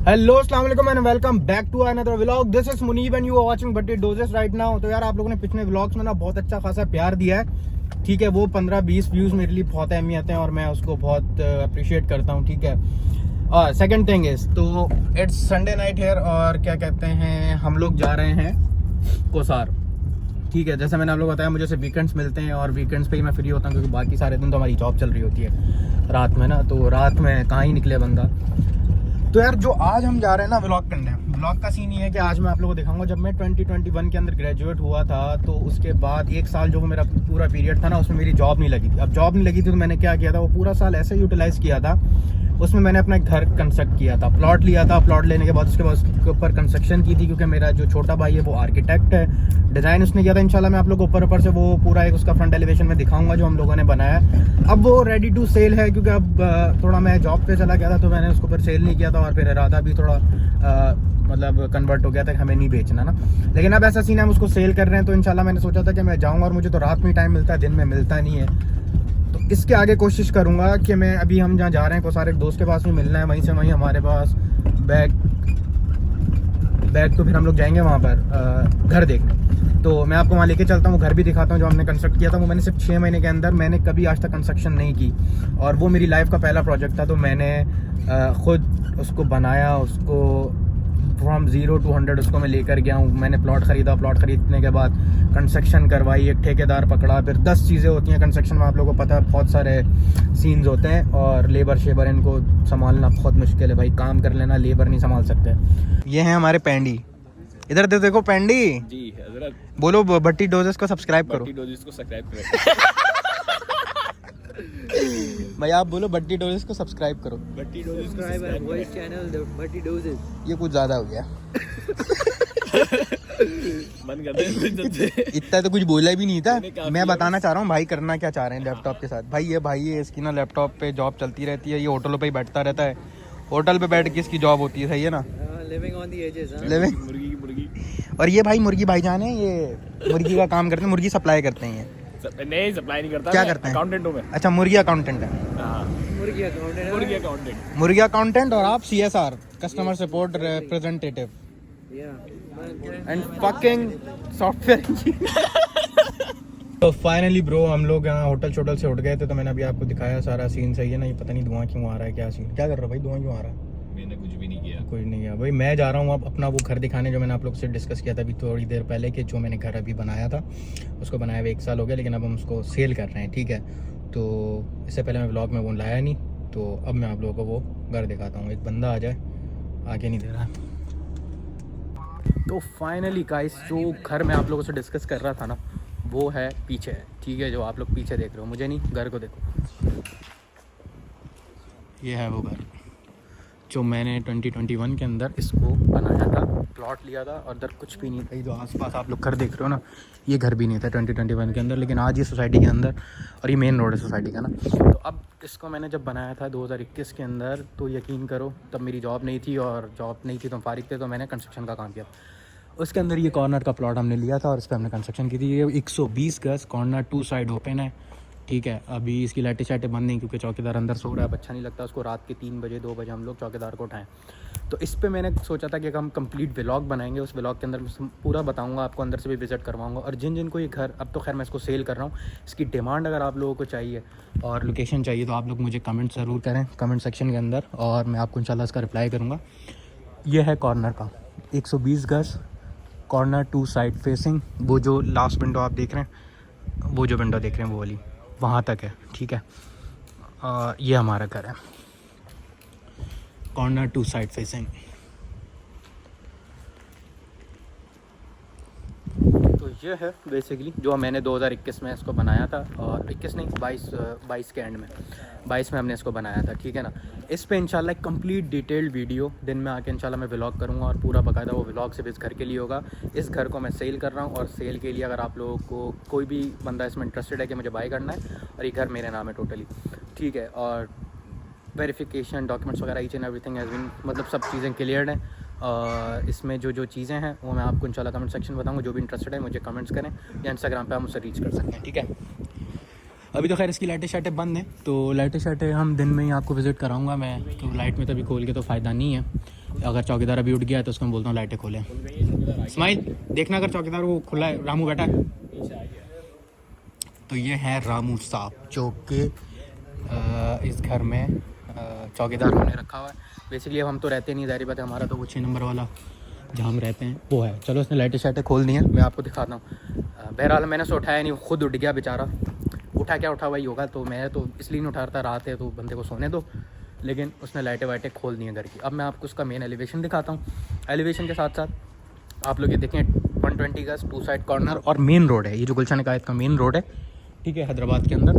Hello अस्सलाम वालेकुम and welcome back to another vlog. This is Munib and you are watching Bhatti Doses right now. तो यार आप लोगों ने पिछले व्लॉग्स में ना बहुत अच्छा खासा प्यार दिया है, ठीक है। वो 15-20 व्यूज मेरे लिए बहुत अहमियत है और मैं उसको बहुत अप्रिशिएट करता हूँ, ठीक है। और सेकंड थिंग इज, तो इट्स संडे नाइट हेयर और क्या कहते हैं, हम लोग जा रहे हैं कोसार, ठीक है। जैसे मैंने आप लोग बताया, मुझे सिर्फ वीकेंड्स मिलते हैं और वीकेंड्स पे ही मैं फ्री होता हूँ, क्योंकि बाकी सारे दिन तो हमारी जॉब चल रही होती है रात में ना, तो रात में कहाँ ही निकले बंदा। तो यार जो आज हम जा रहे हैं ना व्लॉग करने, व्लॉग का सीन ये है कि आज मैं आप लोगों को दिखाऊंगा जब मैं 2021 के अंदर ग्रेजुएट हुआ था, तो उसके बाद एक साल जो मेरा पूरा पीरियड था ना, उसमें मेरी जॉब नहीं लगी थी। अब जॉब नहीं लगी थी तो मैंने क्या किया था, वो पूरा साल ऐसे यूटिलाइज किया था। उसमें मैंने अपना एक घर कंस्ट्रक्ट किया था, प्लॉट लिया था। प्लॉट लेने के बाद उसके ऊपर कंस्ट्रक्शन की थी, क्योंकि मेरा जो छोटा भाई है वो आर्किटेक्ट है। डिज़ाइन उसने किया था। इंशाल्लाह मैं आप लोगों को ऊपर से वो पूरा एक उसका फ्रंट एलिवेशन में दिखाऊंगा जो हम लोगों ने बनाया है। अब वो रेडी टू सेल है, क्योंकि अब थोड़ा मैं जॉब पे चला गया था, तो मैंने उसको फिर सेल नहीं किया था और फिर इरादा भी थोड़ा मतलब कन्वर्ट हो गया था कि हमें नहीं बेचना ना। लेकिन अब ऐसा सीन है, हम उसको सेल कर रहे हैं। तो इंशाल्लाह मैंने सोचा था कि मैं जाऊँगा, और मुझे तो रात में टाइम मिलता है, दिन में मिलता नहीं है। तो इसके आगे कोशिश करूंगा कि मैं अभी हम जहाँ जा रहे हैं, को सारे दोस्त के पास भी मिलना है, वहीं से वहीं हमारे पास बैग तो फिर हम लोग जाएंगे वहाँ पर घर देखने। तो मैं आपको वहाँ लेके चलता हूँ, घर भी दिखाता हूँ जो हमने कंस्ट्रक्ट किया था। वो मैंने सिर्फ 6 महीने के अंदर, मैंने कभी आज तक कंस्ट्रक्शन नहीं की, और वो मेरी लाइफ का पहला प्रोजेक्ट था। तो मैंने खुद उसको बनाया, उसको फ्रॉम 0 to 100 उसको मैं लेकर गया हूँ। मैंने प्लॉट ख़रीदा, प्लॉट ख़रीदने के बाद कंस्ट्रक्शन करवाई, एक ठेकेदार पकड़ा, फिर 10 चीज़ें होती हैं कंस्ट्रक्शन में, आप लोगों को पता है, बहुत सारे सीन्स होते हैं और लेबर शेबर इनको संभालना बहुत मुश्किल है भाई। काम कर लेना, लेबर नहीं संभाल सकते। ये हैं हमारे पैंडी, इधर देखो पैंडी जी हजरत। बोलो भट्टी डोजेस को सब्सक्राइब करो। भट्टी डोजेस को सब्सक्राइब करो। भाई आप बोलो भट्टी डोजेस को सब्सक्राइब करो। भट्टी डोजेस को सब्सक्राइब करो चैनल भट्टी डोजेस। ये कुछ ज़्यादा हो गया। मन करता है इतना तो कुछ बोला भी नहीं था। मैं बताना चाह रहा हूँ भाई करना क्या चाह रहे हैं लैपटॉप के साथ। भाई ये इसकी ना लैपटॉप पे जॉब चलती रहती है, ये होटलों पे ही बैठता रहता है। होटल पे बैठ के इसकी जॉब होती है, सही है ना, living on the edges. Living. मुर्गी और ये भाई मुर्गी भाईजान है, ये मुर्गी का काम करते हैं, मुर्गी सप्लाई करते हैं। ये नहीं सप्लाई नहीं करता। क्या करते हैं? अकाउंटेंट हूं मैं। अच्छा, मुर्गी अकाउंटेंट है। हाँ, मुर्गी अकाउंटेंट। मुर्गी अकाउंटेंट और आप CSR customer support representative and fucking software engineer. तो फाइनली ब्रो हम लोग यहाँ होटल छोटल से उठ गए थे, तो मैंने अभी आपको दिखाया सारा सीन, सही है ना। ये पता नहीं धुआं क्यों आ रहा है, क्या सीन, क्या कर रहा है भाई, धुआं क्यों आ रहा है? मैंने कुछ भी नहीं किया। कुछ नहीं किया भाई। मैं जा रहा हूँ अब अपना वो घर दिखाने, जो मैंने आप लोग से डिस्कस किया था अभी थोड़ी देर पहले, कि जो मैंने घर अभी बनाया था, उसको बनाया हुआ 1 साल हो गया, लेकिन अब हम उसको सेल कर रहे हैं, ठीक है। तो इससे पहले मैं व्लॉग में वो लाया नहीं, तो अब मैं आप लोगों को वो घर दिखाता हूँ। एक बंदा आ जाए, आगे नहीं दे रहा। तो फाइनली गाइस, जो घर मैं आप लोगों से डिस्कस कर रहा था ना, वो है पीछे है, ठीक है। जो आप लोग पीछे देख रहे हो, मुझे नहीं, घर को देखो। ये है वो घर जो मैंने 2021 के अंदर इसको बनाया था, प्लॉट लिया था, और इधर कुछ भी नहीं था। ये जो आसपास आप लोग घर देख रहे हो ना, ये घर भी नहीं था 2021 के अंदर, लेकिन आज ये सोसाइटी के अंदर, और ये मेन रोड है सोसाइटी का ना। तो अब इसको मैंने जब बनाया था 2021 के अंदर, तो यकीन करो तब मेरी जॉब नहीं थी, और जॉब नहीं थी तो हम फारिग थे, तो मैंने कंस्ट्रक्शन का काम किया। उसके अंदर ये कॉर्नर का प्लॉट हमने लिया था और इस पर हमने कंस्ट्रक्शन की थी। ये 120 गज कॉर्नर, 2 साइड ओपन है, ठीक है। अभी इसकी लाइटें शाइटें बंद नहीं, क्योंकि चौकीदार अंदर सो रहा है, अच्छा नहीं लगता उसको रात के 3 बजे 2 बजे हम लोग चौकीदार को उठाएं। तो इस पे मैंने सोचा था कि हम कंप्लीट व्लॉग बनाएंगे। उस व्लॉग के अंदर मैं पूरा बताऊंगा आपको, अंदर से भी विजिट करवाऊंगा। और जिन को ये घर, अब तो खैर मैं इसको सेल कर रहा हूँ, इसकी डिमांड अगर आप लोगों को चाहिए और लोकेशन चाहिए, तो आप लोग मुझे कमेंट ज़रूर करें कमेंट सेक्शन के अंदर, और मैं आपको इंशाल्लाह इसका रिप्लाई करूँगा। ये है कॉर्नर का 120 गज कॉर्नर, 2 साइड फेसिंग। वो जो लास्ट विंडो आप देख रहे हैं, वो जो विंडो देख रहे हैं वो वाली, वहाँ तक है, ठीक है। ये हमारा घर है, कॉर्नर 2 साइड फेसिंग। तो ये है बेसिकली जो मैंने 2021 में इसको बनाया था, और 21 नहीं 22 के एंड में, 22 में हमने इसको बनाया था, ठीक है ना। इस पे इंशाल्लाह एक कंप्लीट डिटेल्ड वीडियो दिन में आके इंशाल्लाह मैं व्लॉग करूँगा, और पूरा बाकायदा वो व्लॉग सिर्फ इस घर के लिए होगा। इस घर को मैं सेल कर रहा हूँ, और सेल के लिए अगर आप लोगों को कोई भी बंदा इसमें इंटरेस्टेड है कि मुझे बाय करना है, और ये घर मेरे नाम है टोटली, ठीक है। और वेरिफिकेशन डॉक्यूमेंट्स वगैरह each and everything has been, मतलब सब चीज़ें क्लियर्ड हैं। इसमें जो चीज़ें हैं वो मैं आपको इंशाल्लाह कमेंट सेक्शन में बताऊँगा। जो भी इंटरेस्टेड है मुझे कमेंट्स करें, या इंस्टाग्राम पे आप मुझसे रीच कर सकते हैं, ठीक है। अभी तो खैर इसकी लाइटें शाइटें बंद हैं, तो लाइटें शाइटें हम दिन में ही आपको विज़िट कराऊंगा मैं, तो लाइट में तभी खोल के तो फ़ायदा नहीं है। अगर चौकीदार अभी उठ गया है तो उसको मैं बोलता हूँ लाइटें खोलें। स्माइल देखना अगर चौकीदार वो खुला है, रामू बैठा है। तो ये है रामू साहब जो कि इस घर में चौकीदार हमने रखा हुआ है। बेसिकली अब हम तो रहते नहीं, ज़ाहिर बात है, हमारा तो वो 6 नंबर वाला जहाँ हम रहते हैं वो है। चलो उसने लाइटें शाइटें खोल दी हैं, मैं आपको दिखाता हूँ। बहरहाल मैंने उसे उठाया नहीं, खुद उठ गया बेचारा। उठा क्या उठा वही होगा, तो मैं तो इसलिए नहीं उठा रहा था, रात है तो बंदे को सोने दो। लेकिन उसने लाइटें वाइटें खोल दी हैं घर की। अब मैं आपको उसका मेन एलिवेशन दिखाता हूँ। एलिवेशन के साथ साथ आप लोग ये देखें 120 गज 2 साइड कॉर्नर और मेन रोड है। ये जो गुलशन कायद का मेन रोड है, ठीक है, हैदराबाद के अंदर।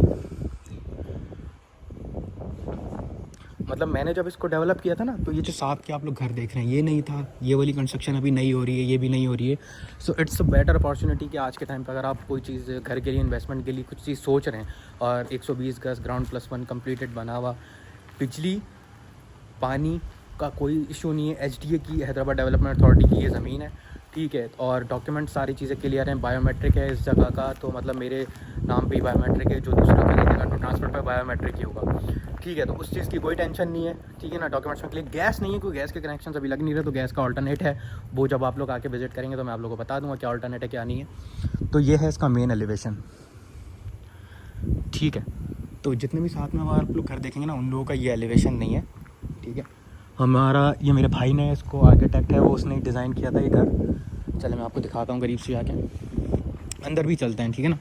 मतलब मैंने जब इसको डेवलप किया था ना, तो ये जो साथ के आप लोग घर देख रहे हैं ये नहीं था। ये वाली कंस्ट्रक्शन अभी नहीं हो रही है, ये भी नहीं हो रही है। So it's a better opportunity कि आज के टाइम पर अगर आप कोई चीज़ घर के लिए इन्वेस्टमेंट के लिए कुछ चीज़ सोच रहे हैं और 120 गज ग्राउंड +1 कंप्लीटेड बना हुआ, बिजली पानी का कोई इशू नहीं है। HDA की, हैदराबाद डेवलपमेंट अथॉरिटी की ये ज़मीन है, ठीक है। और डॉक्यूमेंट सारी चीज़ें क्लियर हैं। बायोमेट्रिक है इस जगह का, तो मतलब मेरे नाम पे ही बायोमेट्रिक है। जो दूसरा खरीदेगा तो ट्रांसपोर्ट पे बायोमेट्रिक ही होगा, ठीक है। तो उस चीज़ की कोई टेंशन नहीं है, ठीक है ना। डॉक्यूमेंट्स के लिए गैस नहीं है, कोई गैस के कनेक्शन अभी लग नहीं रहे, तो गैस का ऑल्टरनेट है। वो जब आप लोग आके विजिट करेंगे तो मैं आप लोगों को बता दूंगा क्या ऑल्टरनेट है क्या नहीं है। तो ये है इसका मेन एलिवेशन, ठीक है। तो जितने भी साथ में आप लोग घर देखेंगे ना, उन लोगों का ये एलिवेशन नहीं है, ठीक है। हमारा ये मेरे भाई ने इसको, आर्किटेक्ट है वो, उसने डिज़ाइन किया था ये घर। चलो मैं आपको दिखाता हूँ करीब से आके, अंदर भी चलते हैं, ठीक है ना।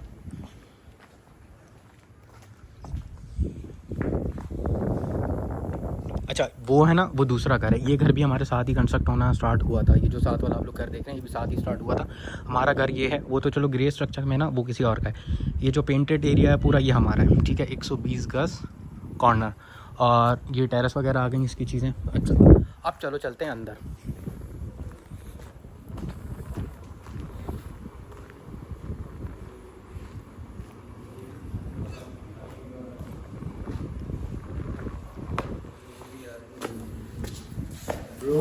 अच्छा वो है ना, वो दूसरा घर है। ये घर भी हमारे साथ ही कंस्ट्रक्ट होना स्टार्ट हुआ था। ये जो साथ वाला आप लोग घर देख रहे हैं ये भी साथ ही स्टार्ट हुआ था। हमारा घर ये है, वो तो चलो ग्रे स्ट्रक्चर में ना, वो किसी और का है। ये जो पेंटेड एरिया है पूरा ये हमारा है, ठीक है। 120 गज कॉर्नर और ये टेरेस वगैरह आ गई इसकी चीज़ें। अच्छा अब चलो चलते हैं अंदर।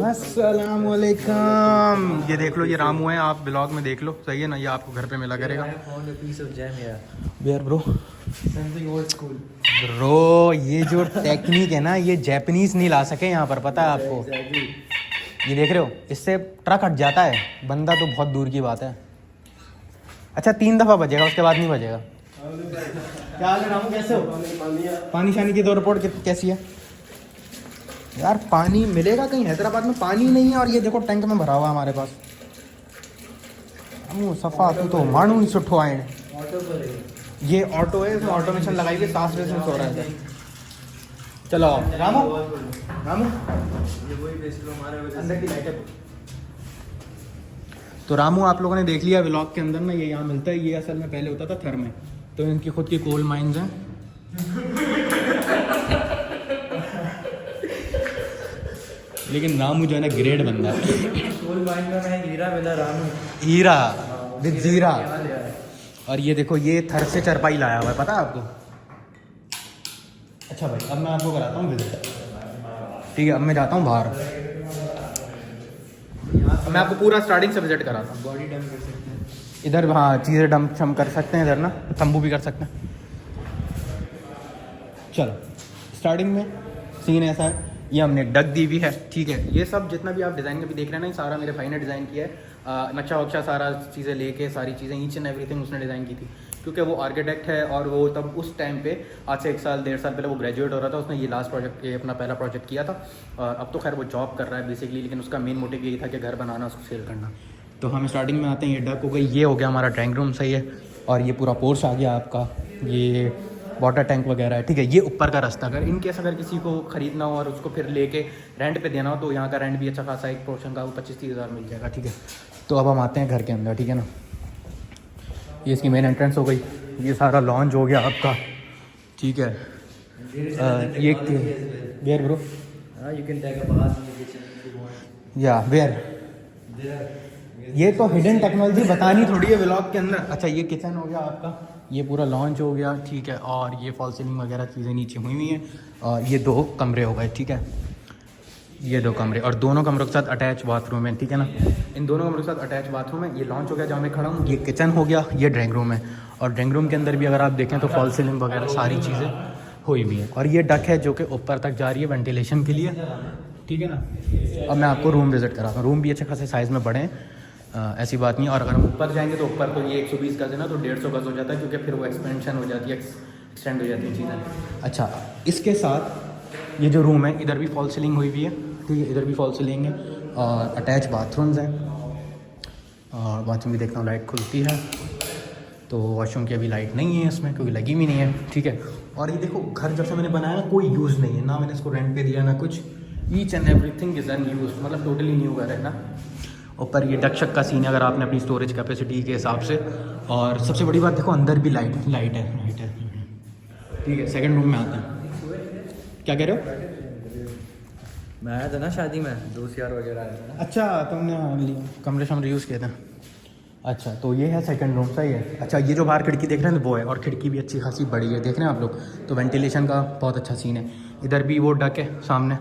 अस्सलामुअलैकुम। ये देख लो, ये रामू है, आप ब्लॉग में देख लो, सही है ना। ये आपको घर पे मिला करेगा। Where bro? ब्रो ये जो टेक्निक है ना, ये जैपनीज नहीं ला सके यहाँ पर, पता है आपको। ये देख रहे हो, इससे ट्रक हट जाता है, बंदा तो बहुत दूर की बात है। अच्छा 3 दफ़ा बजेगा, उसके बाद नहीं बजेगा। क्या हाल है रामू, कैसे हो? पानी शानी की तो रिपोर्ट कैसी है यार? पानी मिलेगा कहीं? हैदराबाद में पानी नहीं है। और ये देखो टैंक में भरा हुआ है हमारे पास। सफ़ा तू तो मानू नहीं सुठो आए। ये ऑटो है, इसमें ऑटोमेशन लगाई हुई, सांस में सो रहा है। चलो रामू, रामू अंदर की लाइटें। तो रामू आप लोगों ने देख लिया व्लॉग के अंदर ना, ये यहाँ मिलता है। ये असल में पहले होता था थर में, तो इनकी खुद की कोल माइंस हैं। लेकिन रामू जो है ना ग्रेड बंदा है। कोल माइन में मैं हीरा मिला रामू, हीरा विद जीरा। और ये देखो, ये थर से चरपाई लाया हुआ है, पता है आपको? अच्छा भाई अब मैं आपको कराता हूँ विजिट, ठीक है। अब मैं जाता हूँ बाहर, मैं आपको पूरा स्टार्टिंग से विजिट कराता हूँ। बॉडी डंप कर सकते हैं इधर, हाँ चीज़ें डंप शम कर सकते हैं इधर ना, तंबू भी कर सकते हैं। चलो स्टार्टिंग में सीन ऐसा है, ये हमने डक दी हुई है, ठीक है। ये सब जितना भी आप डिज़ाइन में भी देख रहे हैं ना, ये सारा मेरे भाई ने डिज़ाइन किया है। नक्शा वक्शा सारा चीज़ें लेके, सारी चीज़ें ईच एंड एवरीथिंग उसने डिज़ाइन की थी, क्योंकि वो आर्किटेक्ट है। और वो तब उस टाइम पे, आज से 1 साल 1.5 साल पहले वो ग्रेजुएट हो रहा था। उसने ये लास्ट प्रोजेक्ट, ये अपना पहला प्रोजेक्ट किया था। और अब तो खैर वो जॉब कर रहा है बेसिकली, लेकिन उसका मेन मोटिव यही था कि घर बनाना, उसको सेल करना। तो हम स्टार्टिंग में आते हैं, ये डक हो गई, ये हो गया हमारा ड्राइंग रूम, सही है। और ये पूरा पोर्च आ गया आपका, ये वाटर टैंक वगैरह है, ठीक है। ये ऊपर का रास्ता, अगर इन केस अगर किसी को ख़रीदना हो और उसको फिर लेके रेंट पे देना हो, तो यहाँ का रेंट भी अच्छा खासा, एक पोर्शन का वो 25-30 हज़ार मिल जाएगा, ठीक है। तो अब हम आते हैं घर के अंदर, ठीक है ना। ये इसकी मेन एंट्रेंस हो गई, ये सारा लॉन्च हो गया आपका, ठीक है। ये where bro? You can take a bath in the kitchen. या वेयर? ये तो हिडन टेक्नोलॉजी बतानी थोड़ी है व्लॉग के अंदर। अच्छा ये किचन हो गया आपका, ये पूरा लॉन्च हो गया, ठीक है। और ये फॉल सीलिंग वगैरह चीज़ें नीचे हुई हैं। और ये 2 कमरे हो गए, ठीक है। ये 2 कमरे, और दोनों कमरों के साथ अटैच बाथरूम है, ठीक है ना। इन दोनों कमरों के साथ अटैच बाथरूम है। ये लॉन्च हो गया जहाँ मैं खड़ा हूँ, ये किचन हो गया, ये ड्राइंग रूम है। और ड्राइंग रूम के अंदर भी अगर आप देखें तो फॉल सीलिंग वगैरह सारी चीज़ें हुई भी हैं। और ये डक है जो कि ऊपर तक जा रही है वेंटिलेशन के लिए, ठीक है ना। अब मैं आपको रूम विज़िट कराता हूँ। रूम भी अच्छे खासे साइज़ में बड़े हैं, ऐसी बात नहीं है। और अगर हम ऊपर जाएंगे तो ऊपर तो ये 120 गज है ना, तो 150 गज हो जाता है, क्योंकि फिर वो एक्सपेंशन हो जाती है, एक्सटेंड हो जाती है चीज़ें। अच्छा, इसके साथ ये जो रूम है, इधर भी फॉल सीलिंग हुई हुई है, ठीक है, इधर भी फॉल सीलिंग है और अटैच बाथरूम्स हैं। और बाथरूम भी देखता हूँ लाइट खुलती है, तो वॉशरूम की अभी लाइट नहीं है इसमें क्योंकि लगी भी नहीं है, ठीक है। और ये देखो, घर जब से मैंने बनाया ना, कोई यूज़ नहीं है ना, मैंने इसको रेंट पे दिया ना कुछ, each and everything is unused, मतलब टोटली न्यू घर है ना। ऊपर ये डक्शक का सीन है अगर आपने अपनी स्टोरेज कैपेसिटी के हिसाब से। और सबसे बड़ी बात देखो, अंदर भी लाइट है, ठीक है। सेकंड रूम में आते हैं। क्या कह रहे हो? मैं आया था ना शादी में, दोस्त यार वगैरह आए थे ना। अच्छा, तुमने कमरे शमरे यूज़ किए थे। अच्छा, तो ये है सेकंड रूम, सही है। अच्छा, ये जो बाहर खिड़की देख रहे हैं वो है, और खिड़की भी अच्छी खासी बड़ी है, देख रहे हैं आप लोग, तो वेंटिलेशन का बहुत अच्छा सीन है। इधर भी वो डक है सामने,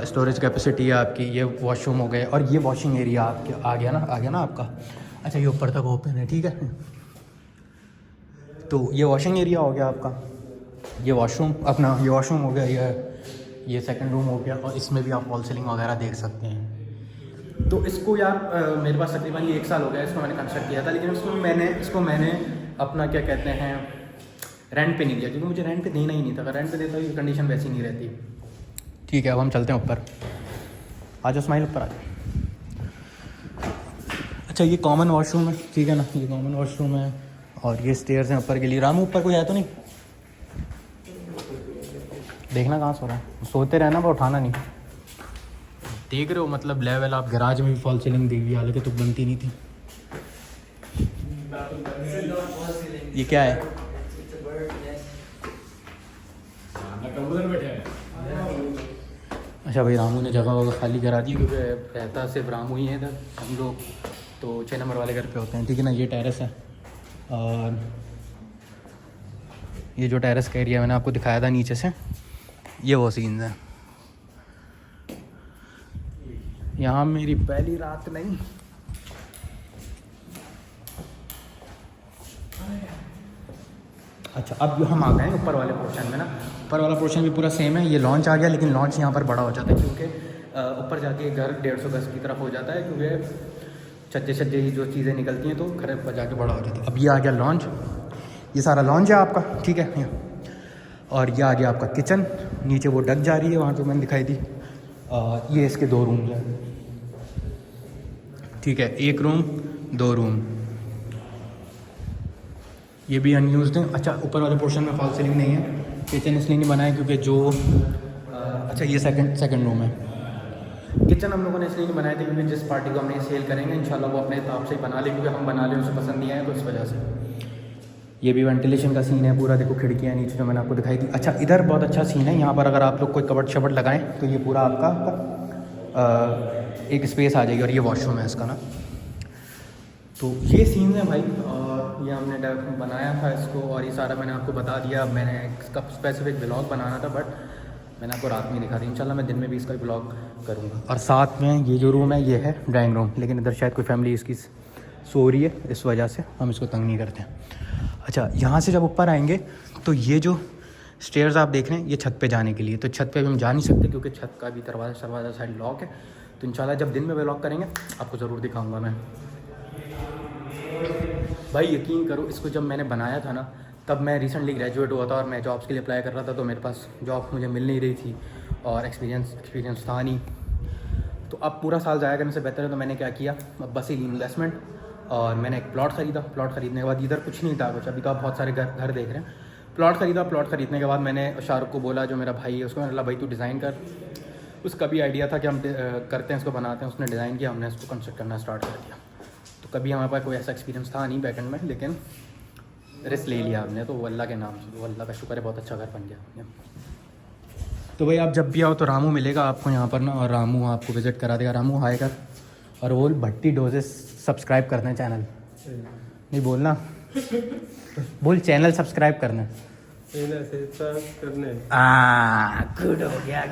स्टोरेज कैपेसिटी है आपकी। ये वॉशरूम हो गए, और ये वॉशिंग एरिया आपके आ गया ना आपका। अच्छा, ये ऊपर तक ओपन है, ठीक है। तो ये वॉशिंग एरिया हो गया आपका, ये वॉशरूम अपना, ये वॉशरूम हो गया, ये सेकंड रूम हो गया। और इसमें भी आप वॉल सीलिंग वगैरह देख सकते हैं। तो इसको यार मेरे पास तकरीबन ये 1 साल हो गया इसको मैंने कंस्ट्रक्ट किया था, लेकिन इसको मैंने अपना क्या कहते हैं रेंट पे नहीं दिया, क्योंकि मुझे रेंट पे देना ही नहीं था। अगर रेंट पे देता तो ये कंडीशन वैसी नहीं रहती, ठीक है। अब हम चलते हैं ऊपर, आ जाओ स्माइल, ऊपर आ जाओ। अच्छा, ये कॉमन वॉशरूम है, ठीक है ना, ये कॉमन वॉशरूम है। और ये स्टेयर्स हैं ऊपर के लिए। रामू, ऊपर कोई आया तो नहीं? देखना कहाँ सो रहा है, सोते रहना पर उठाना नहीं। देख रहे हो, मतलब लेवल आप गैराज में भी फॉल सीलिंग दी हुई, हालांकि तो बनती नहीं थी। ये क्या है? अच्छा भाई, रामू ने जगह वगैरह खाली करा दी, क्योंकि रहता सिर्फ रामू ही है इधर, हम लोग तो 6 नंबर वाले घर पे होते हैं, ठीक है ना। ये टेरेस है, और ये जो टेरेस का एरिया मैंने आपको दिखाया था नीचे से, ये वो सीन है। यहाँ मेरी पहली रात नहीं। अच्छा, अब जो हम आ गए हैं ऊपर वाले पोर्शन में ना, ऊपर वाला पोर्शन भी पूरा सेम है। ये लॉन्च आ गया, लेकिन लॉन्च यहाँ पर बड़ा हो जाता है, क्योंकि ऊपर जाके घर 150 गज की तरफ हो जाता है, क्योंकि छज्जे ही जो चीज़ें निकलती हैं, तो घर पर जाके बड़ा हो जाता है। अब ये आ गया लॉन्च, ये सारा लॉन्च है आपका, ठीक है। और ये आ गया आपका किचन, नीचे वो डक जा रही है, वहाँ पे मैंने दिखाई दी। ये इसके 2 रूम हैं, ठीक है, 1 रूम 2 रूम। ये भी अनयूज्ड है। अच्छा, ऊपर वाले पोर्शन में फॉल सीलिंग नहीं है, किचन इसलिए नहीं बनाया क्योंकि जो अच्छा, ये सेकंड रूम है। किचन हम लोगों ने इसलिए नहीं बनाया था क्योंकि जिस पार्टी को हमने सेल करेंगे इंशाल्लाह वो अपने हिसाब से ही बना ले, क्योंकि हम बना ले उसे पसंद नहीं आए, तो इस वजह से। ये भी वेंटिलेशन का सीन है पूरा, देखो खिड़कियाँ नीचे जो मैंने आपको दिखाई थी। अच्छा, इधर बहुत अच्छा सीन है, यहाँ पर अगर आप लोग कोई कबर्ड शबर्ड लगाएं तो ये पूरा आपका एक स्पेस आ जाएगी। और ये वॉशरूम है इसका ना, तो ये सीन है भाई। और ये हमने बनाया था इसको, और ये सारा मैंने आपको बता दिया। मैंने इसका स्पेसिफिक व्लॉग बनाना था, बट मैंने आपको रात में दिखा दी। इंशाल्लाह मैं दिन में भी इसका व्लॉग करूँगा। और साथ में ये जो रूम है ये है ड्राइंग रूम, लेकिन इधर शायद कोई फैमिली इसकी सो रही है, इस वजह से हम इसको तंग नहीं करते हैं। अच्छा, यहाँ से जब ऊपर आएंगे तो ये जो स्टेयर्स आप देख रहे हैं ये छत पे जाने के लिए, तो छत पे भी हम जा नहीं सकते क्योंकि छत का भी दरवाज़ा साइड लॉक है। तो इंशाल्लाह जब दिन में व्लॉग करेंगे आपको ज़रूर दिखाऊंगा मैं। भाई यकीन करो, इसको जब मैंने बनाया था ना, तब मैं रिसेंटली ग्रेजुएट हुआ था और मैं जॉब्स के लिए अप्लाई कर रहा था, तो मेरे पास जॉब मुझे मिल नहीं रही थी और एक्सपीरियंस था नहीं। तो अब पूरा साल ज़ाया करने से बेहतर है, तो मैंने क्या किया, अब बस ही इन्वेस्टमेंट, और मैंने एक प्लॉट ख़रीदा। प्लॉट ख़रीदने के बाद इधर कुछ नहीं था कुछ, अभी तो आप बहुत सारे घर देख रहे हैं। प्लॉट ख़रीदा, प्लॉट ख़रीदने के बाद मैंने शाहरुख को बोला, जो मेरा भाई है, उसको मैंने बोला भाई तू डिज़ाइन कर। उसका भी आइडिया था कि हम करते हैं इसको, बनाते हैं। उसने डिज़ाइन किया, हमने इसको कंस्ट्रक्ट करना स्टार्ट कर दिया। तो कभी हमारे पास कोई ऐसा एक्सपीरियंस था नहीं बैकएंड में, लेकिन रिस्क ले लिया हमने, तो वो अल्लाह के नाम से, वो अल्लाह का शुक्र है, बहुत अच्छा घर बन गया। तो भाई आप जब भी आओ तो रामू मिलेगा आपको यहाँ पर ना, और रामू आपको विज़िट करा देगा। रामू हाय कर, और बोल भट्टी डोजेस सब्सक्राइब करना है चैनल, नहीं बोलना, बोल चैनल सब्सक्राइब करना है। गुड हो गया,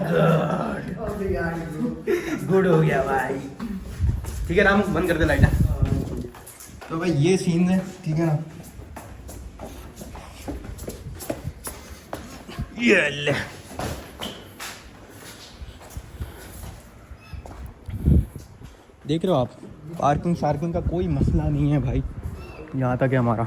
गुड हो गया भाई। ठीक है रामू, बंद कर दे लाइट। तो भाई ये सीन है, ठीक है ना। ये ले देख रहे हो आप, पार्किंग शार्किंग का कोई मसला नहीं है भाई, यहाँ तक है हमारा।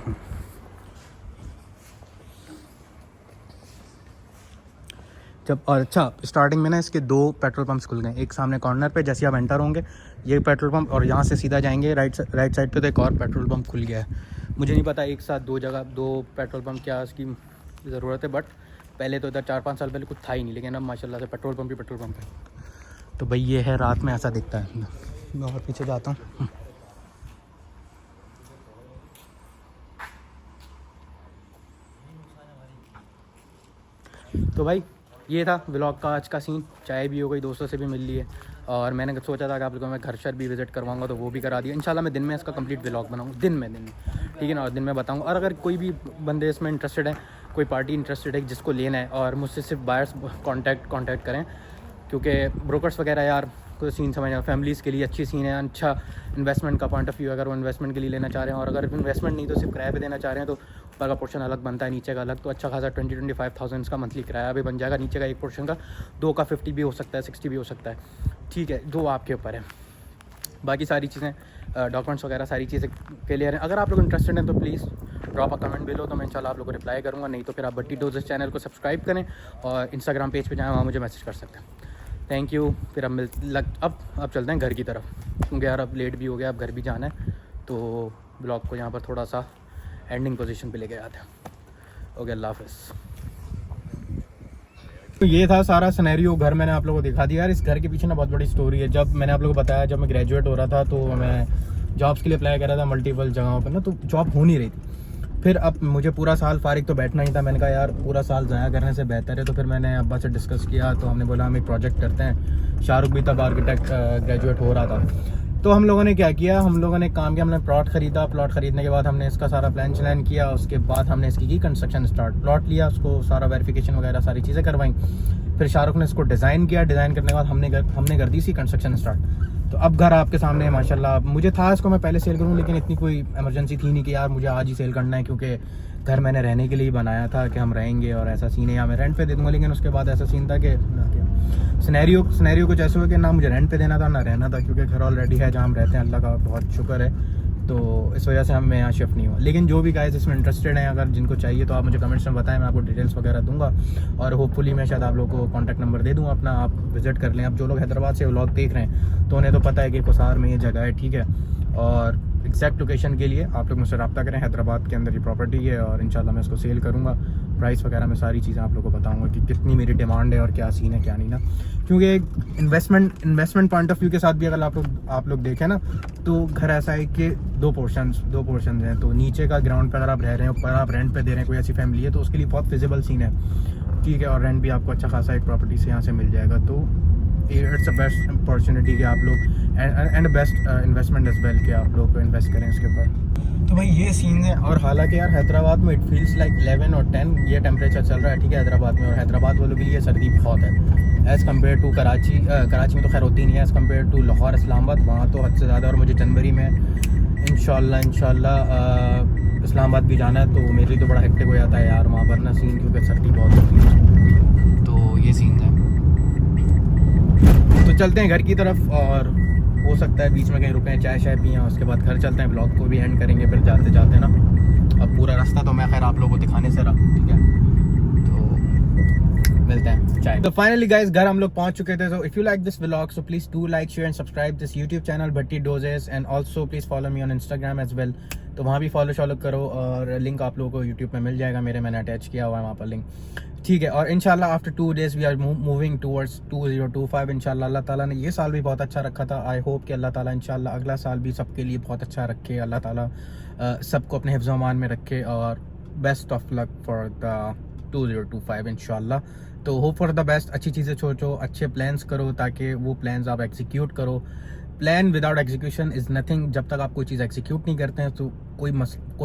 जब और अच्छा स्टार्टिंग में ना इसके 2 पेट्रोल पंप्स खुल गए, एक सामने कॉर्नर पे जैसे आप एंटर होंगे ये पेट्रोल पंप, और यहाँ से सीधा जाएंगे राइट साइड पे तो एक और पेट्रोल पंप खुल गया है। मुझे नहीं पता एक साथ 2 जगह 2 पेट्रोल पंप क्या उसकी ज़रूरत है, बट पहले तो इधर 4-5 साल पहले कुछ था ही नहीं, लेकिन अब माशाल्लाह से पेट्रोल पंप ही पेट्रोल पंप है। तो भाई ये है, रात में ऐसा दिखता है। मैं और पीछे जाता हूँ। तो भाई ये था व्लॉग का आज का सीन। चाय भी हो गई, दोस्तों से भी मिल ली है, और मैंने सोचा था कि आप लोगों को मैं घर शर भी विज़िट करवाऊंगा, तो वो भी करा दिया। इंशाल्लाह मैं दिन में इसका कंप्लीट व्लॉग बनाऊंगा, दिन में ठीक है ना, और दिन में बताऊंगा। और अगर कोई भी बंदे इसमें इंटरेस्टेड है, कोई पार्टी इंटरेस्टेड है जिसको लेना है, और मुझसे सिर्फ बायर्स कॉन्टैक्ट करें, क्योंकि ब्रोकर्स वगैरह यार कोई सीन समझ, फैमिलीज़ के लिए अच्छी सीन है, अच्छा इन्वेस्टमेंट का पॉइंट ऑफ व्यू, अगर वो इन्वेस्टमेंट के लिए लेना चाह रहे हैं, और अगर इन्वेस्टमेंट नहीं तो सिर्फ किराए पे देना चाह रहे हैं, तो ऊपर का पोर्शन अलग बनता है, नीचे का अलग, तो अच्छा खासा 20-25,000 का मंथली किराया भी बन जाएगा। नीचे का एक पोर्शन का 2 का 50 भी हो सकता है, 60 भी हो सकता है, ठीक है, 2 आपके ऊपर है। बाकी सारी चीज़ें डॉक्यूमेंट्स वगैरह सारी चीज़ें क्लियर हैं। अगर आप लोग इंटरेस्टेड हैं तो please drop a comment below, तो मैं इंशाल्लाह आप लोगों को रिप्लाई करूँगा। नहीं तो फिर आप बट्टी डोजेस चैनल को सब्सक्राइब करें और इंस्टाग्राम पेज पे जाएँ, वहाँ मुझे मैसेज कर सकते हैं। Thank you. फिर अब चलते हैं घर की तरफ, क्योंकि यार अब लेट भी हो गया, अब घर भी जाना है, तो ब्लॉग को यहाँ पर थोड़ा सा एंडिंग पोजीशन पे लेके आते हैं। ओके, अल्लाह हाफ़िज़। तो ये था सारा सिनेरियो, घर मैंने आप लोगों को दिखा दिया। यार इस घर के पीछे ना बहुत बड़ी स्टोरी है। जब मैंने आप लोगों को बताया, जब मैं ग्रेजुएट हो रहा था तो मैं जॉब्स के लिए अप्लाई कर रहा था मल्टीपल जगहों पर ना, तो जॉब हो नहीं रही थी। फिर अब मुझे पूरा साल फारिग तो बैठना ही था। मैंने कहा यार पूरा साल ज़ाया करने से बेहतर है, तो फिर मैंने अब्बा से डिस्कस किया, तो हमने बोला हम एक प्रोजेक्ट करते हैं। शाहरुख भी तब आर्किटेक्ट ग्रेजुएट हो रहा था। तो हम लोगों ने क्या किया, हम लोगों ने काम किया, हमने प्लॉट ख़रीदा। प्लॉट ख़रीदने के बाद हमने इसका सारा प्लान किया। उसके बाद हमने इसकी की कंस्ट्रक्शन स्टार्ट। प्लॉट लिया, उसको सारा वेरिफिकेशन वगैरह सारी चीज़ें करवाई। फिर शाहरुख ने इसको डिज़ाइन किया। डिज़ाइन करने के बाद हमने कर दी इसकी कंस्ट्रक्शन स्टार्ट। तो अब घर आपके सामने है माशाल्लाह। मुझे था इसको मैं पहले सेल करूं, लेकिन इतनी कोई इमरजेंसी थी नहीं कि यार मुझे आज ही सेल करना है, क्योंकि घर मैंने रहने के लिए ही बनाया था कि हम रहेंगे, और ऐसा सीन है या मैं रेंट पे दे दूँगा। लेकिन उसके बाद ऐसा सीन था कि सिनेरियो कुछ ऐसा हुआ कि ना मुझे रेंट पे देना था ना रहना था, क्योंकि घर ऑलरेडी है जहाँ हम रहते हैं, अल्लाह का बहुत शुक्र है। तो इस वजह से हम मैं यहाँ शिफ्ट नहीं हुआ। लेकिन जो भी गाइस इसमें इंटरेस्टेड हैं, अगर जिनको चाहिए तो आप मुझे कमेंट्स में बताएं, मैं आपको डिटेल्स वगैरह दूंगा, और होपफुली मैं शायद आप लोगों को कॉन्टैक्ट नंबर दे दूँ अपना, आप विजिट कर लें। अब जो लोग हैदराबाद से व्लॉग देख रहे हैं तो उन्हें तो पता है कि कुसार में ये जगह है, ठीक है। और एग्जैक्ट लोकेशन के लिए आप लोग मुझसे रब्ता करें। हैदराबाद के अंदर ये प्रॉपर्टी है, और इंशाल्लाह मैं इसको सेल करूँगा। प्राइस वगैरह में सारी चीज़ें आप लोगों को बताऊँगा कि कितनी मेरी डिमांड है और क्या सीन है क्या नहीं ना, क्योंकि इन्वेस्टमेंट पॉइंट ऑफ व्यू के साथ भी अगर आप लोग देखें ना, तो घर ऐसा है कि दो पोर्शन हैं। तो नीचे का ग्राउंड पर अगर आप रह रहे हैं, ऊपर आप रेंट पे दे रहे हैं, कोई ऐसी फैमिली है तो उसके लिए बहुत फिजिबल सीन है, ठीक है। और रेंट भी आपको अच्छा खासा एक प्रॉपर्टी से यहाँ से मिल जाएगा। तो इट्स अ बेस्ट अपॉर्चुनिटी कि आप लोग and best investment as well कि आप लोग इन्वेस्ट करें इसके ऊपर। तो भाई ये सीन है। और हालांकि यार हैदराबाद में इट फील्स लाइक 11 और 10 ये टेम्परेचर चल रहा है, ठीक है, हैदराबाद में। और हैदराबाद वालों के लिए सर्दी बहुत है as compare to Karachi. Karachi में तो खैर होती नहीं है, as compare to Lahore, Islamabad, वहाँ तो हद से ज़्यादा। और मुझे जनवरी में इंशाल्लाह इस्लामाबाद भी जाना है, तो मेरे लिए तो बड़ा हेक्टिक हो जाता है यार वहाँ पर ना सीन, क्योंकि सर्दी बहुत होती है। तो ये सीन है। तो चलते हैं घर की तरफ, और हो सकता है बीच में कहीं रुकें, चाय शाय पिएं, उसके बाद घर चलते हैं। ब्लॉग को भी एंड करेंगे फिर जाते जाते ना। अब पूरा रास्ता तो मैं खैर आप लोगों को दिखाने से रहा, ठीक है। तो मिलते हैं चाय। तो फाइनली गाइस घर हम लोग पहुंच चुके थे। So if you like this vlog so please do like, share and subscribe this YouTube channel Bhatti Doses, and also please follow me on Instagram as well. तो वहाँ भी फॉलो करो, और लिंक आप लोगों को यूट्यूब पे मिल जाएगा मैंने अटैच किया हुआ है वहाँ पर लिंक, ठीक है। और इंशाल्लाह after 2 days we are moving towards 2025 इंशाल्लाह। अल्लाह ताला ने ये साल भी बहुत अच्छा रखा था। आई होप कि अल्लाह ताला इंशाल्लाह अगला साल भी सबके लिए बहुत अच्छा रखे। अल्लाह ताला सबको अपने हिफ्ज़ अमान में रखे, और best of luck for the 2025 इंशाल्लाह। तो होप फॉर द बेस्ट। अच्छी चीज़ें सोचो, अच्छे प्लान्स करो, ताकि वो प्लान्स आप एग्जीक्यूट करो। Plan without execution is nothing. जब तक आप कोई चीज़ एग्जीक्यूट नहीं करते हैं तो कोई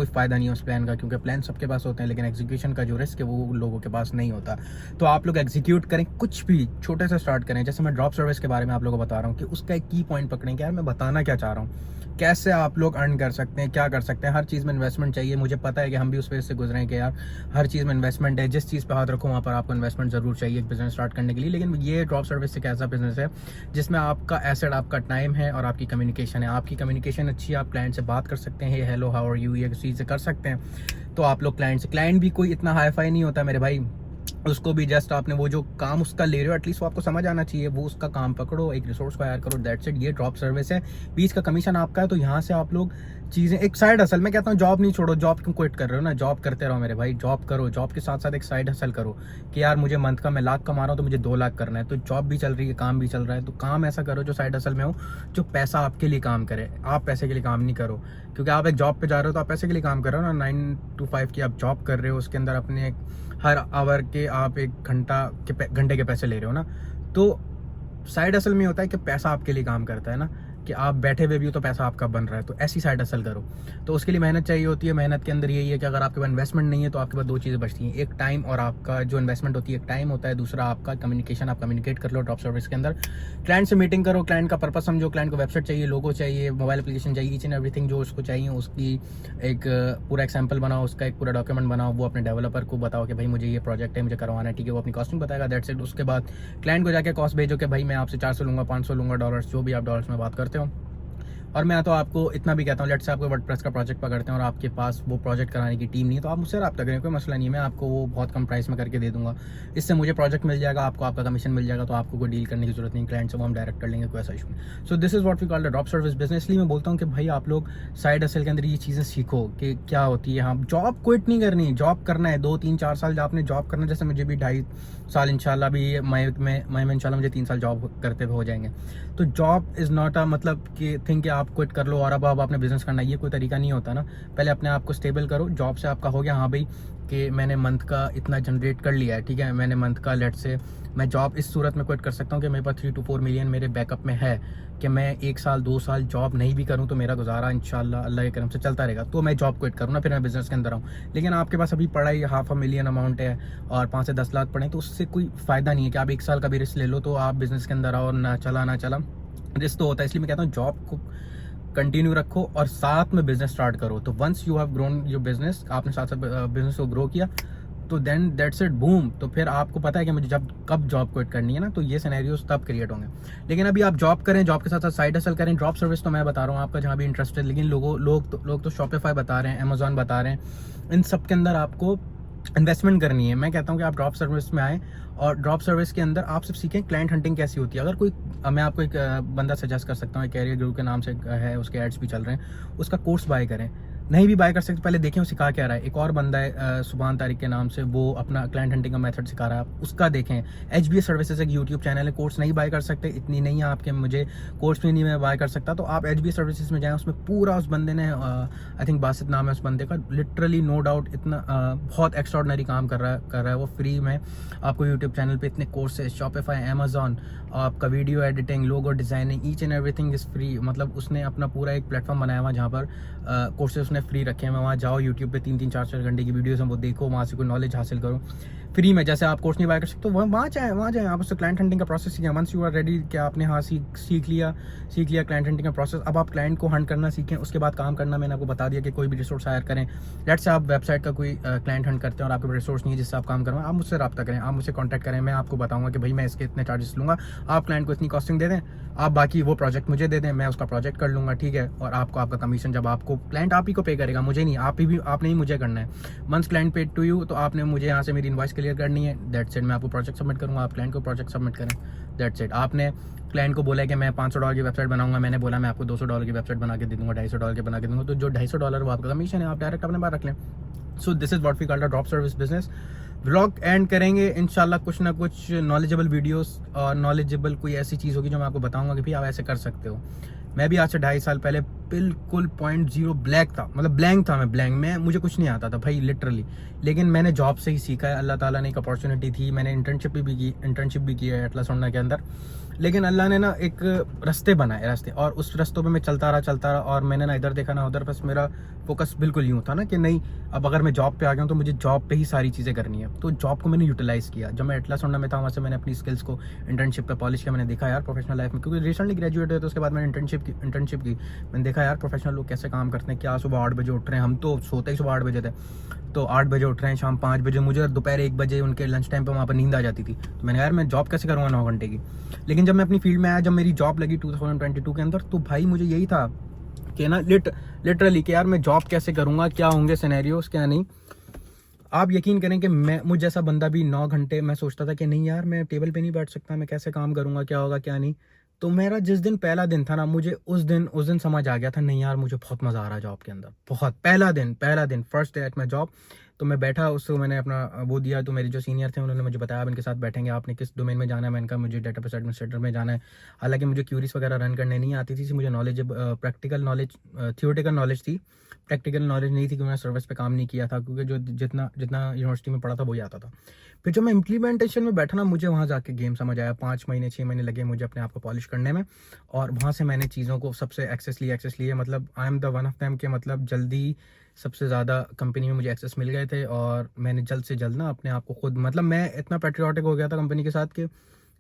फ़ायदा नहीं है उस प्लान का, क्योंकि प्लान सबके पास होते हैं, लेकिन एग्जीक्यूशन का जो रिस्क है वो लोगों के पास नहीं होता। तो आप लोग एग्जीक्यूट करें, कुछ भी छोटे से स्टार्ट करें। जैसे मैं ड्रॉप सर्विस के बारे में आप लोगों को बता रहा हूँ कि उसका एक की पॉइंट पकड़ें कि यार मैं बताना क्या चाह रहा हूँ कैसे आप लोग अर्न कर सकते हैं, क्या कर सकते हैं। हर चीज़ में इन्वेस्टमेंट चाहिए। मुझे पता है कि हम भी उस फेज से गुजरे हैं कि यार हर चीज़ में इन्वेस्टमेंट है। जिस चीज़ पे हाथ रखो वहाँ पर आपको इन्वेस्टमेंट जरूर चाहिए एक बिजनेस स्टार्ट करने के लिए। लेकिन ये ड्रॉप सर्विस एक ऐसा बिजनेस है जिसमें आपका एसेट आपका टाइम है और आपकी कम्युनिकेशन है। आपकी कम्युनिकेशन अच्छी है, आप क्लाइंट से बात कर सकते हैं, हेलो हाउ आर यू, ये चीज़ें कर सकते हैं। तो आप लोग क्लाइंट भी कोई इतना हाई फाई नहीं होता मेरे भाई। उसको भी जस्ट आपने वो जो काम उसका ले रहे हो एटलीस्ट वो आपको समझ आना चाहिए। वो उसका काम पकड़ो, एक रिसोर्स को हायर करो, दैट्स इट। ये ड्रॉप सर्विस है, बीच का कमीशन आपका है। तो यहाँ से आप लोग चीज़ें एक साइड हसल, मैं कहता हूँ जॉब नहीं छोड़ो। जॉब क्यों क्विट कर रहे हो ना, जॉब करते रहो मेरे भाई। जॉब करो, जॉब के साथ साथ एक साइड हसल करो कि यार मुझे मंथ का मैं लाख कमा रहा हूँ तो मुझे 2 लाख करना है। तो जॉब भी चल रही है, काम भी चल रहा है, तो काम ऐसा करो जो साइड हसल में हो, जो पैसा आपके लिए काम करे। आप पैसे के लिए काम नहीं करो, क्योंकि आप एक जॉब पे जा रहे हो तो आप पैसे के लिए काम कर रहे हो ना। 9 to 5 की आप जॉब कर रहे हो, उसके अंदर अपने हर आवर के आप 1 घंटे के पैसे ले रहे हो ना। तो साइड हसल में होता है कि पैसा आपके लिए काम करता है ना, कि आप बैठे हुए भी हो तो पैसा आपका बन रहा है। तो ऐसी साइड हसल करो। तो उसके लिए मेहनत चाहिए होती है। मेहनत के अंदर यही है कि अगर आपके पास इन्वेस्टमेंट नहीं है तो आपके पास 2 चीज़ें बचती हैं, एक टाइम और आपका जो इन्वेस्टमेंट होती है, एक टाइम होता है, दूसरा आपका कम्युनिकेशन। आप कम्युनिकेट कर लो ड्रॉप सर्विस के अंदर, क्लाइंट से मीटिंग करो, क्लाइंट का पर्पस समझो। क्लाइंट को वेबसाइट चाहिए, लोगो चाहिए, मोबाइल एप्लीकेशन चाहिए, ईच एंड एवरीथिंग जो उसको चाहिए उसकी एक पूरा एग्जाम्पल बनाओ, उसका एक पूरा डॉक्यूमेंट बनाओ। वो अपने डेवलपर को बताओ कि भाई मुझे ये प्रोजेक्ट है, मुझे करवाना है, ठीक है। वो अपनी कॉस्टिंग बताएगा, दैट्स इट। उसके बाद क्लाइंट को जाके कॉस्ट भेजो कि भाई मैं आपसे 400 लूँगा, 500 लूँगा डॉलर्स, जो भी आप डॉलर्स में बात करते हो। और मैं तो आपको इतना भी कहता हूँ, लेट्स से आपको वर्डप्रेस का प्रोजेक्ट पकड़ते हैं और आपके पास वो प्रोजेक्ट कराने की टीम नहीं है, तो आप मुझसे रब्ता करें, कोई मसला नहीं है। मैं आपको वो बहुत कम प्राइस में करके दे दूंगा। इससे मुझे प्रोजेक्ट मिल जाएगा, आपको आपका कमीशन मिल जाएगा। तो आपको कोई डील करने की जरूरत नहीं, क्लाइंट से वो हम डायरेक्ट कर लेंगे, कोई ऐसा इशू नहीं। So this is what we call the drop service business. इसलिए मैं बोलता हूँ कि भाई आप लोग साइड हसल के अंदर ये चीज़ें सीखो कि क्या होती है। हाँ, जॉब क्विट नहीं करनी, जॉब करना है 2, 3, 4 साल आपने जॉब करना है। जैसे मुझे भी 2.5 साल इंशाल्लाह भी मई में इंशाल्लाह मुझे 3 साल जॉब करते हुए हो जाएंगे। तो जॉब इज़ नॉट अ मतलब कि थिंक कि आप क्विट कर लो और अब आपने बिजनेस करना है, ये कोई तरीका नहीं होता ना। पहले अपने आप को स्टेबल करो। जॉब से आपका हो गया, हाँ भाई कि मैंने मंथ का इतना जनरेट कर लिया है, ठीक है, मैंने मंथ का लेट से मैं जॉब इस सूरत में क्विट कर सकता हूँ कि मेरे पास 3 to 4 मिलियन मेरे बैकअप में है कि मैं 1 साल 2 साल जॉब नहीं भी करूँ तो मेरा गुजारा इंशाल्लाह अल्लाह के करम से चलता रहेगा। तो मैं जॉब क्विट करूँ ना, फिर मैं बिजनेस के अंदर आऊँ। लेकिन आपके पास अभी पड़ा ही 500,000 अमाउंट है और 5 से 10 लाख पड़े, तो उससे कोई फ़ायदा नहीं है कि आप 1 साल का भी रिस्क ले लो तो आप बिजनेस के अंदर आओ। ना चला रिस्क तो होता है। इसलिए मैं कहता हूँ जॉब को कंटिन्यू रखो और साथ में बिजनेस स्टार्ट करो। तो once you have grown your business, आपने साथ साथ बिजनेस को ग्रो किया तो देन दैट्स इट, बूम। तो फिर आपको पता है कि मुझे कब जॉब क्विट करनी है ना, तो ये सिनेरियोस तब क्रिएट होंगे। लेकिन अभी आप जॉब करें, जॉब के साथ साथ साइड हसल करें। ड्रॉप सर्विस तो मैं बता रहा हूँ आपका जहाँ भी इंटरेस्ट है। लेकिन लोग तो शॉपिफाई बता रहे हैं, अमेजोन बता रहे हैं, इन सब के अंदर आपको इन्वेस्टमेंट करनी है। मैं कहता हूँ कि आप ड्रॉप सर्विस में आए और ड्रॉप सर्विस के अंदर आप सब सीखें क्लाइंट हंटिंग कैसी होती है। अगर कोई मैं आपको एक बंदा सजेस्ट कर सकता हूँ, कैरियर गुरु के नाम से है, उसके एड्स भी चल रहे हैं, उसका कोर्स बाय करें। नहीं भी बाय कर सकते पहले देखें वो सिखा क्या रहा है। एक और बंदा है सुभान तारिक के नाम से, वो अपना क्लाइंट हंटिंग का मेथड सिखा रहा है, आप उसका देखें। HBS सर्विसेज एक यूट्यूब चैनल है, कोर्स नहीं बाय कर सकते, इतनी नहीं है आपके मुझे कोर्स भी नहीं मैं बाय कर सकता, तो आप HBS सर्विसेज में जाएं। उसमें पूरा उस बंदे ने आई थिंक बासित नाम है उस बंदे का, लिटरली नो डाउट इतना बहुत एक्स्ट्राऑर्डिनरी काम कर रहा है वो। फ्री में आपको यूट्यूब चैनल पे इतने कोर्सेज, शॉपिफाई, अमेजोन, आपका video editing, logo designing, each and everything is free. मतलब उसने अपना पूरा एक प्लेटफॉर्म बनाया हुआ जहाँ पर कोर्सेज उसने फ्री रखे हैं। वहाँ जाओ, यूट्यूब पे 3-3, 4-4 घंटे की वीडियोस हैं, वो देखो, वहाँ से कोई नॉलेज हासिल करो फ्री में। जैसे आप कोर्स नहीं बाय कर सकते तो वहाँ जाए आप उससे क्लाइंट हंटिंग का प्रोसेस सीखें। वंस यू आर रेडी कि आपने हाँ सीख लिया क्लाइंट हंटिंग का प्रोसेस, अब आप क्लाइंट को हंट करना सीखें। उसके बाद काम करना मैंने आपको बता दिया कि कोई भी रिसोर्स हायर करें। लेट्स से आप वेबसाइट का कोई क्लाइंट हंट करते हैं और आपके रिसोर्स नहीं है जिससे आप काम करवाएं, आप मुझसे रब्ता करें, आप मुझसे कॉन्टैक्ट करें। मैं आपको बताऊंगा कि भाई मैं इसके इतने चार्जेस लूँगा, आप क्लाइंट को इतनी कॉस्टिंग दे दें, आप बाकी वो प्रोजेक्ट मुझे दे दें, मैं उसका प्रोजेक्ट कर लूँगा, ठीक है। और आपको आपका कमीशन जब आपको क्लाइंट आप ही को पे करेगा, मुझे नहीं, आपने ही मुझे करना है। Once client paid to you, तो आपने मुझे यहाँ से मेरी इनवॉइस क्लियर करनी है, दैट्स इट। मैं आपको प्रोजेक्ट सबमिट करूँगा, आप क्लाइंट को प्रोजेक्ट सबमिट करें, दैट्स इट। आपने क्लाइंट को बोला है कि मैं $500 की वेबसाइट बनाऊंगा, मैंने बोला मैं आपको $200 की वेबसाइट बना के दे दूँगा, $250 की बना के दूँगा, तो जो $250 वो आपका कमीशन है, आप डायरेक्ट अपने पास रख लें। So this is what we call the drop service business. Vlog end करेंगे इंशाल्लाह, कुछ ना कुछ नॉलेजेबल वीडियोस और नॉलेजेबल कोई ऐसी चीज़ होगी जो मैं आपको बताऊंगा कि भाई आप ऐसे कर सकते हो। मैं भी आज से 2.5 साल पहले बिल्कुल 0.0 ब्लैक था, मतलब ब्लैंक था मैं मुझे कुछ नहीं आता था भाई लिटरली। लेकिन मैंने जॉब से ही सीखा है, अल्लाह ताला ने एक अपॉर्चुनिटी थी, मैंने इंटर्नशिप भी की है एटलास के अंदर। लेकिन अल्लाह ने ना एक रास्ते बनाए रास्ते, और उस रास्तों पे मैं चलता रहा, और मैंने ना इधर देखा ना उधर, बस मेरा फोकस बिल्कुल यूँ था ना कि नहीं, अब अगर मैं जॉब पे आ गया हूँ तो मुझे जॉब पे ही सारी चीज़ें करनी है। तो जॉब को मैंने यूटिलाइज़ किया। जब मैं एटलास होंडा में था वहाँ से मैंने अपनी स्किल्स को इंटर्नशिप पे पॉलिश किया। मैंने देखा यार प्रोफेशनल लाइफ में, क्योंकि रिसेंटली ग्रेजुएट हुए तो उसके बाद मैंने इंटर्नशिप की। मैंने देखा यार प्रोफेशनल लोग कैसे काम करते हैं, क्या सुबह 8 बजे उठ रहे हैं, हम तो सोते ही सुबह 8 बजे थे, तो 8 बजे उठ रहे हैं, शाम 5 बजे, मुझे दोपहर 1 बजे उनके लंच टाइम पे वहाँ पर नींद आ जाती थी। तो मैंने यार मैं जॉब कैसे करूँगा 9 घंटे की। लेकिन जब मैं अपनी फील्ड में आया, जब मेरी जॉब लगी 2022 के अंदर, तो भाई मुझे यही था कि ना लिटरली कि यार मैं जॉब कैसे करूँगा, क्या होंगे सिनेरियोस, क्या नहीं। आप यकीन करें कि मैं मुझ जैसा बंदा भी 9 घंटे मैं सोचता था कि नहीं यार मैं टेबल पे नहीं बैठ सकता, मैं कैसे काम करूँगा, क्या होगा क्या नहीं। तो मेरा जिस दिन पहला दिन था ना, मुझे उस दिन समझ आ गया था नहीं यार मुझे बहुत मज़ा आ रहा है जॉब के अंदर, बहुत। पहला दिन first day at my job. तो मैं बैठा, उसको मैंने अपना वो दिया, तो मेरे जो सीनियर थे उन्होंने मुझे बताया आप इनके साथ बैठेंगे, आपने किस डोमेन में जाना है। मैंने कहा मुझे डेटाबेस एडमिनिस्ट्रेटर में जाना है। हालांकि मुझे क्यूरीज वगैरह रन करने नहीं आती थी, मुझे knowledge practical knowledge, theoretical knowledge थी, प्रैक्टिकल नॉलेज नहीं थी, क्योंकि मैं सर्विस पे काम नहीं किया था, क्योंकि जो जितना यूनिवर्सिटी में पढ़ा था वही आता था। फिर जब मैं इम्प्लीमेंटेशन में बैठा ना, मुझे वहाँ जाके गेम समझ आया। 5 महीने 6 महीने लगे मुझे अपने आप को पॉलिश करने में, और वहाँ से मैंने चीज़ों को सबसे एक्सेस लिए। मतलब I am the one of them के, मतलब जल्दी सबसे ज़्यादा कंपनी में मुझे एक्सेस मिल गए थे, और मैंने जल्द से जल्द ना अपने आप को खुद, मतलब मैं इतना पैट्रियोटिक हो गया था कंपनी के साथ कि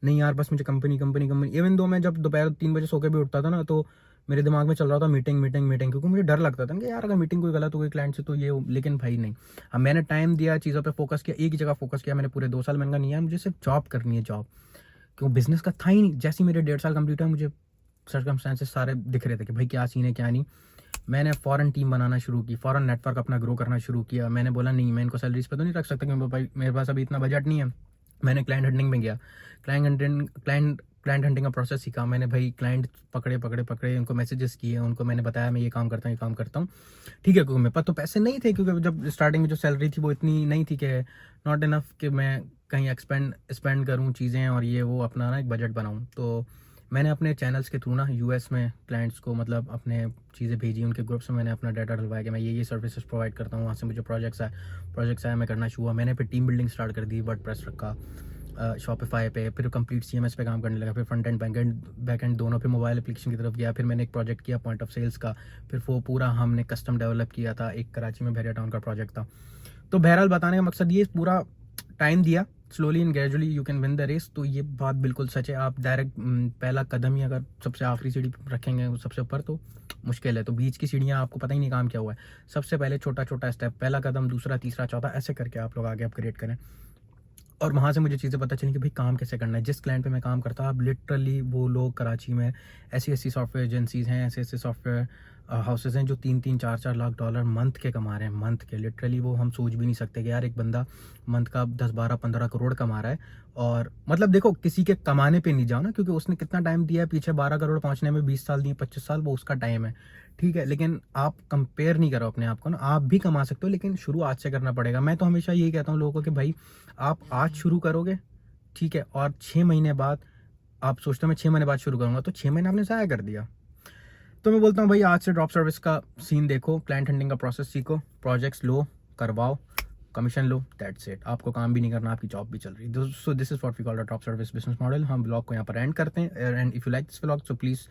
नहीं यार बस मुझे कंपनी। इवन दो मैं जब दोपहर 3 बजे सो के भी उठता था ना, तो मेरे दिमाग में चल रहा था मीटिंग, क्योंकि मुझे डर लगता था कि यार अगर मीटिंग कोई गलत हो गई क्लाइंट से तो ये, लेकिन भाई नहीं। अब मैंने टाइम दिया, चीज़ों पे फोकस किया, एक ही जगह फोकस किया मैंने पूरे 2 साल। मैंने कहा नहीं यार मुझे सिर्फ जॉब करनी है, जॉब, क्योंकि बिजनेस का था ही नहीं। जैसे ही मेरे 1.5 साल कंप्लीट हुआ, मुझे सर्कमस्टेंसेस सारे दिख रहे थे कि भाई क्या सीन है क्या नहीं। मैंने फॉरेन टीम बनाना शुरू की, फॉरेन नेटवर्क अपना ग्रो करना शुरू किया। मैंने बोला नहीं मैं इनको सैलरीज पे तो नहीं रख सकता, क्योंकि भाई मेरे पास अभी इतना बजट नहीं है। मैंने क्लाइंट हंटिंग में गया, क्लाइंट हंटिंग का प्रोसेस सीखा मैंने भाई। क्लाइंट पकड़े, उनको मैसेजेस किए, उनको मैंने बताया मैं ये काम करता हूँ, ठीक है। क्योंकि मेरे पास तो पैसे नहीं थे, क्योंकि जब स्टार्टिंग में जो सैलरी थी वो इतनी नहीं थी कि नॉट इनफ कि मैं कहीं स्पेंड करूँ चीज़ें और ये वो अपना ना एक बजट बनाऊँ। तो मैंने अपने चैनल्स के थ्रू ना यूएस में क्लाइंट्स को मतलब अपने चीज़ें भेजी, उनके ग्रुप से मैंने अपना डाटा डलवाया कि मैं ये सर्विसेज प्रोवाइड करता हूँ। वहाँ से मुझे प्रोजेक्ट्स आए, मैं करना शुरू हुआ। मैंने फिर टीम बिल्डिंग स्टार्ट कर दी, वर्डप्रेस रखा, शॉपिफाई पे, फिर कंप्लीट सीएमएस पे काम करने लगा, फिर फ्रंट एंड बैक एंड दोनों पे मोबाइल एप्लीकेशन की तरफ गया। फिर मैंने एक प्रोजेक्ट किया पॉइंट ऑफ सेल्स का, फिर वो पूरा हमने कस्टम डेवलप किया था। एक कराची में भेरिया टाउन का प्रोजेक्ट था। तो बहरहाल बताने का मकसद ये, पूरा टाइम दिया, slowly and gradually you can win the race. तो ये बात बिल्कुल सच है। आप डायरेक्ट पहला कदम ही अगर सबसे आखिरी सीढ़ी रखेंगे सबसे ऊपर तो मुश्किल है। तो बीच की सीढ़ियाँ आपको पता ही नहीं काम क्या हुआ है। सबसे पहले छोटा छोटा स्टेप, पहला कदम, दूसरा, तीसरा, चौथा, ऐसे करके आप लोग आगे अपग्रेड करें। और वहाँ से मुझे चीज़ें पता चली कि भाई काम कैसे करना है। जिस क्लाइंट पे मैं काम करता, अब लिटरली वो लोग कराची में ऐसी सॉफ्टवेयर एजेंसीज हैं, ऐसे सॉफ्टवेयर हाउसेज हैं जो 3-3, 4-4 लाख डॉलर मंथ के कमा रहे हैं, मंथ के। लिटरली वो हम सोच भी नहीं सकते कि यार एक बंदा मंथ का 10, 12, 15 करोड़ कमा रहा है। और मतलब देखो किसी के कमाने पे नहीं जाओ ना, क्योंकि उसने कितना टाइम दिया है पीछे, 12 करोड़ पहुँचने में 20 साल दिए, 25 साल, वो उसका टाइम है, ठीक है। लेकिन आप कंपेयर नहीं करो अपने आप को ना, आप भी कमा सकते हो, लेकिन शुरू आज से करना पड़ेगा। मैं तो हमेशा यही कहता हूँ लोगों को कि भाई आप आज शुरू करोगे, ठीक है, और 6 महीने बाद आप सोचते हो मैं 6 महीने बाद शुरू करूँगा, तो 6 महीने आपने ज़ाया कर दिया। तो मैं बोलता हूँ भाई आज से ड्रॉप सर्विस का सीन देखो, क्लाइंट हंटिंग का प्रोसेस सीखो, प्रोजेक्ट्स लो, करवाओ, कमीशन लो, दैट्स इट। आपको काम भी नहीं करना, आपकी जॉब भी चल रही है। So this is what we call a drop service business model. हम ब्लॉग को यहाँ पर एंड करते हैं। And if you like this vlog so please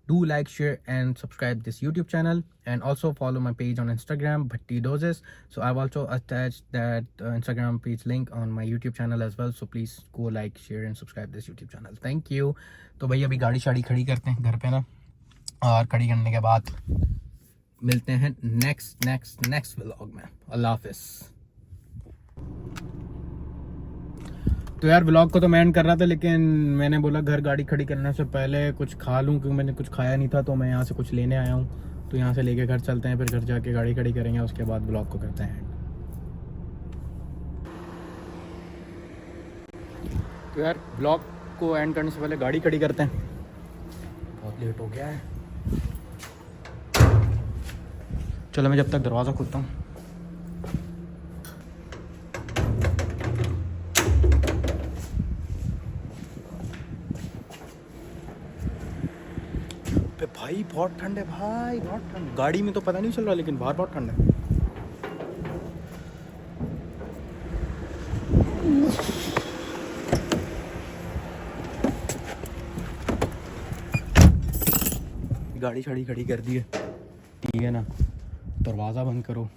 do like, share and subscribe this YouTube channel, and also follow my page on Instagram, Bhatti Doses. So I also attach that Instagram page link on my YouTube channel as well. So please go like, share and subscribe this YouTube channel. Thank you. तो भाई अभी गाड़ी शाड़ी खड़ी करते हैं घर पे ना, और खड़ी करने के बाद मिलते हैं नेक्स्ट व्लॉग में। अल्लाह हाफिज़। तो यार व्लॉग को तो मैं एंड कर रहा था, लेकिन मैंने बोला घर गाड़ी खड़ी करने से पहले कुछ खा लूँ, क्योंकि मैंने कुछ खाया नहीं था। तो मैं यहाँ से कुछ लेने आया हूँ, तो यहाँ से लेके घर चलते हैं, फिर घर जाके गाड़ी खड़ी करेंगे, उसके बाद व्लॉग को करते हैं एंड। तो यार व्लॉग को एंड करने से पहले गाड़ी खड़ी करते हैं, बहुत लेट हो गया है। चलो मैं जब तक दरवाज़ा खोलता हूँ। भाई बहुत ठंड है भाई, बहुत ठंड। गाड़ी में तो पता नहीं चल रहा, लेकिन बाहर बहुत ठंड है। गाड़ी शाड़ी खड़ी कर दी है, ठीक है ना। दरवाज़ा बंद करो।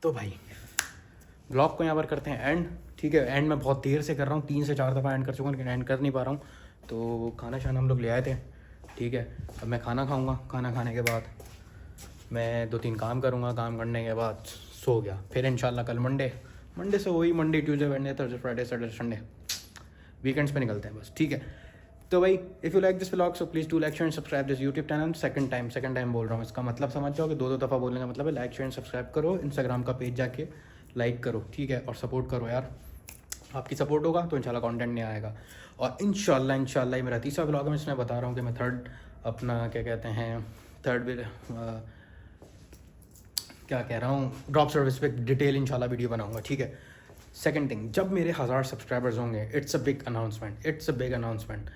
तो भाई ब्लॉग को यहाँ पर करते हैं एंड, ठीक है। एंड मैं बहुत देर से कर रहा हूँ, 3 से 4 दफ़ा एंड कर चुका हूँ, लेकिन एंड कर नहीं पा रहा हूँ। तो खाना शाना हम लोग ले आए थे, ठीक है। अब मैं खाना खाऊंगा, खाना खाने के बाद मैं 2-3 काम करूँगा, काम करने के बाद सो गया। फिर इंशाल्लाह कल मंडे से वही Monday Tuesday Wednesday Thursday Friday Saturday Sunday weekends पे निकलते हैं बस, ठीक है। तो भाई if you like this vlog so please do like share and subscribe this YouTube channel. Second time बोल रहा हूँ, इसका मतलब समझ जाओ कि 2 दफ़ा बोलने का मतलब है लाइक शेयर एंड सब्सक्राइब करो। इंस्टाग्राम का पेज जाके लाइक करो, ठीक है, और सपोर्ट करो यार। आपकी सपोर्ट होगा तो इंशाल्लाह कंटेंट नहीं आएगा। और इंशाल्लाह ये मेरा तीसरा व्लॉग है। मैं इसमें बता रहा हूँ कि मैं थर्ड ड्रॉप सर्विस पे डिटेल इंशाल्लाह वीडियो बनाऊंगा, ठीक है। सेकंड थिंग, जब मेरे 1000 सब्सक्राइबर्स होंगे, इट्स अ बिग अनाउंसमेंट।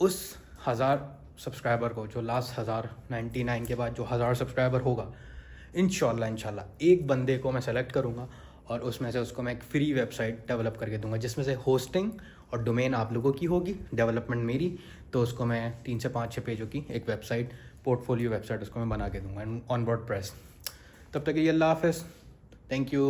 उस 1000 सब्सक्राइबर को, जो लास्ट 1099 के बाद जो 1000 सब्सक्राइबर होगा, इंशाल्लाह एक बंदे को मैं सेलेक्ट करूँगा और उसमें से उसको मैं एक फ्री वेबसाइट डेवलप करके दूंगा, जिसमें से होस्टिंग और डोमेन आप लोगों की होगी, डेवलपमेंट मेरी। तो उसको मैं 3 से 5-6 पेजों की एक वेबसाइट, पोर्टफोलियो वेबसाइट उसको मैं बना के दूंगा ऑन वर्डप्रेस। तब तक ये अल्लाह हाफ़िज़, थैंक यू।